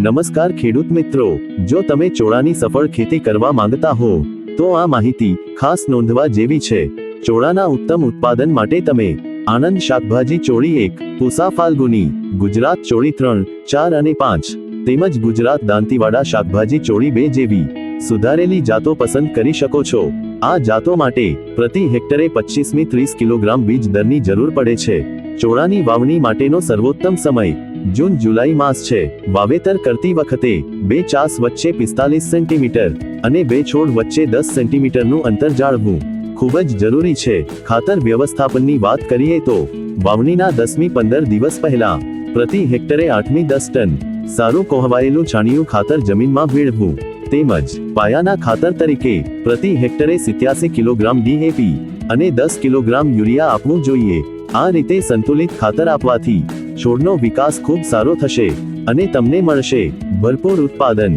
નમસ્કાર ખેડૂત મિત્રો, જો તમે ચોળાની સફળ ખેતી કરવા માંગતા હો તો આ માહિતી ખાસ નોંધવા જેવી છે। ચોળાના ઉત્તમ ઉત્પાદન માટે તમે આનંદ શાકભાજી ચોળી 1, પૂસા ફાલ્ગુની, ગુજરાત ચોળી 3, 4 અને 5 તેમજ ગુજરાત દાંતીવાડા શાકભાજી ચોળી 2 જેવી સુધારેલી જાતો પસંદ કરી શકો છો। આ જાતો માટે પ્રતિ હેક્ટરે 25 થી 30 કિલોગ્રામ બીજ દરની જરૂર પડે છે। ચોળાની વાવણી માટેનો સર્વોત્તમ સમય જૂન જુલાઈ માસ છે। વાવેતર કરતી વખતે 2 ચાસ વચ્ચે 45 સેન્ટીમીટર અને 2 છોડ વચ્ચે 10 સેન્ટીમીટરનું અંતર જાળવવું ખૂબ જ જરૂરી છે। ખાતર વ્યવસ્થાપનની વાત કરીએ તો વાવણીના 10મી 15 દિવસ પહેલા પ્રતિ હેક્ટરે 8મી 10 ટન સારું કોહવાયેલું છાણિયું ખાતર જમીનમાં ભેળવવું તેમજ પાયાના ખાતર તરીકે પ્રતિ હેક્ટરે 87 કિલોગ્રામ DAP અને 10 કિલોગ્રામ યુરિયા આપવું જોઈએ। આ રીતે સંતુલિત ખાતર આપવાથી છોડનો વિકાસ ખૂબ સારો થશે અને તમને મળશે ભરપૂર ઉત્પાદન।